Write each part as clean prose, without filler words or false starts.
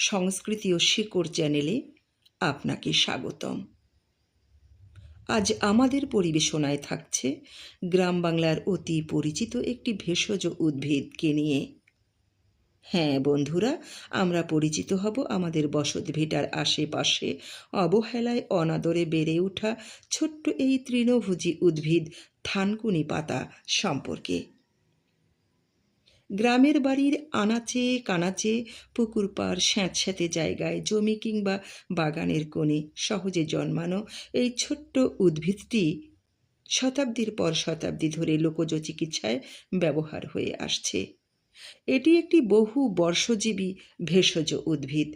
সংস্কৃতি ও শিকড় চ্যানেলে আপনাকে স্বাগতম। আজ আমাদের পরিবেশনায় থাকছে গ্রাম বাংলার অতি পরিচিত একটি ভেষজ উদ্ভিদকে নিয়ে। হ্যাঁ বন্ধুরা, আমরা পরিচিত হব আমাদের বসতভিটার আশেপাশে অবহেলায় অনাদরে বেড়ে ওঠা ছোট্ট এই তৃণভোজী উদ্ভিদ থানকুনি পাতা সম্পর্কে। গ্রামের বাড়ির আনাচে কানাচে, পুকুর পাড়, স্যাঁতস্যাঁতে জায়গায়, জমি কিংবা বাগানের কোণে সহজে জন্মানো এই ছোট্ট উদ্ভিদটি শতাব্দীর পর শতাব্দী ধরে লোকজ চিকিৎসায় ব্যবহার হয়ে আসছে। এটি একটি বহু বর্ষজীবী ভেষজ উদ্ভিদ।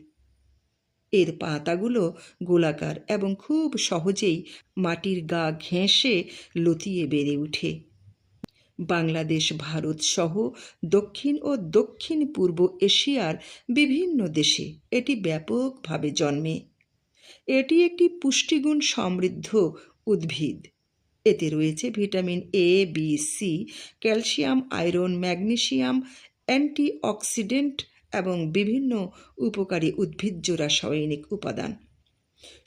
এর পাতাগুলো গোলাকার এবং খুব সহজেই মাটির গা ঘেঁষে লতিয়ে বেড়ে ওঠে। বাংলাদেশ, ভারত সহ দক্ষিণ ও দক্ষিণ পূর্ব এশিয়ার বিভিন্ন দেশে এটি ব্যাপকভাবে জন্মে। এটি একটি পুষ্টিগুণ সমৃদ্ধ উদ্ভিদ। এতে রয়েছে vitamin A, B, C, calcium, iron, magnesium, antioxidant এবং বিভিন্ন উপকারী উদ্ভিজ্জ রাসায়নিক উপাদান।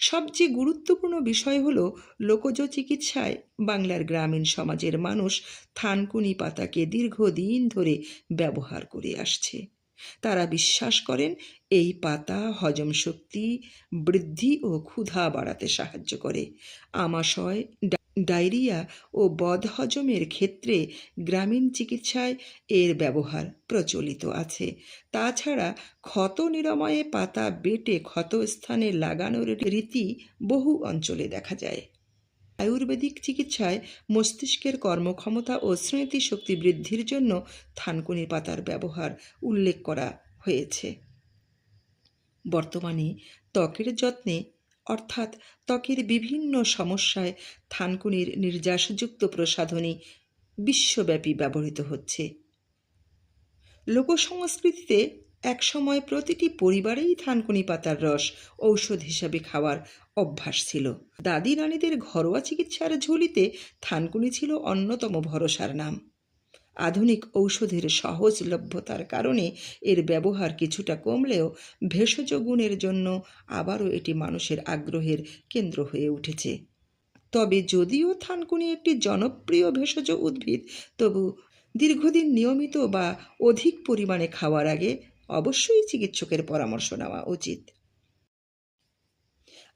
সবচেয়ে গুরুত্বপূর্ণ বিষয় হল, লোকজ চিকিৎসায় বাংলার গ্রামীণ সমাজের মানুষ থানকুনি পাতাকে দীর্ঘদিন ধরে ব্যবহার করে আসছে। তারা বিশ্বাস করেন এই পাতা হজম শক্তি বৃদ্ধি ও ক্ষুধা বাড়াতে সাহায্য করে। আমাশয়, ডায়রিয়া ও বদহজমের ক্ষেত্রে গ্রামীণ চিকিৎসায় এর ব্যবহার প্রচলিত আছে। তাছাড়া ক্ষত নিরাময়ে পাতা বেটে ক্ষতস্থানে লাগানোর রীতি বহু অঞ্চলে দেখা যায়। আয়ুর্বেদিক চিকিৎসায় মস্তিষ্কের কর্মক্ষমতা ও স্মৃতিশক্তি বৃদ্ধির জন্য থানকুনি পাতার ব্যবহার উল্লেখ করা হয়েছে। বর্তমানে ত্বকের যত্নে অর্থাৎ ত্বকের বিভিন্ন সমস্যায় থানকুনির নির্যাসযুক্ত প্রসাধনী বিশ্বব্যাপী ব্যবহৃত হচ্ছে। লোকসংস্কৃতিতে একসময় প্রতিটি পরিবারেই থানকুনি পাতার রস ঔষধ হিসাবে খাওয়ার অভ্যাস ছিল। দাদি নানিদের ঘরোয়া চিকিৎসার ঝুলিতে থানকুনি ছিল অন্যতম ভরসার নাম। আধুনিক ঔষধের সহজলভ্যতার কারণে এর ব্যবহার কিছুটা কমলেও ভেষজ গুণের জন্য আবারও এটি মানুষের আগ্রহের কেন্দ্র হয়ে উঠেছে। তবে যদিও থানকুনি একটি জনপ্রিয় ভেষজ উদ্ভিদ, তবু দীর্ঘদিন নিয়মিত বা অধিক পরিমাণে খাওয়ার আগে অবশ্যই চিকিৎসকের পরামর্শ নেওয়া উচিত।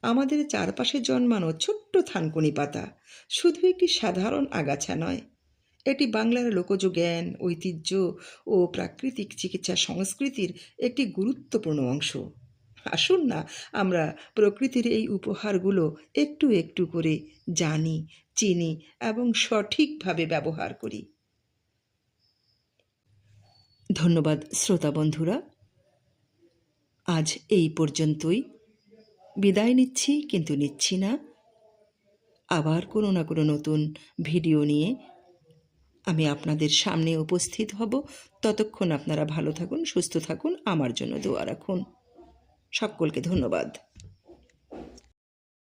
আমাদের চারপাশে জন্মানো ছোট্ট থানকুনি পাতা শুধু একটি সাধারণ আগাছা নয়, এটি বাংলার লোকজ জ্ঞান, ঐতিহ্য ও প্রাকৃতিক চিকিৎসা সংস্কৃতির একটি গুরুত্বপূর্ণ অংশ। আসুন না আমরা প্রকৃতির এই উপহারগুলো একটু একটু করে জানি, চিনি এবং সঠিকভাবে ব্যবহার করি। ধন্যবাদ শ্রোতা বন্ধুরা, আজ এই পর্যন্তই। বিদায় নিচ্ছি, কিন্তু নিচ্ছি না। আবার কোনো না কোনো নতুন ভিডিও নিয়ে আমি আপনাদের সামনে উপস্থিত হব। ততক্ষণ আপনারা ভালো থাকুন, সুস্থ থাকুন, আমার জন্য দোয়া রাখুন। সকলকে ধন্যবাদ।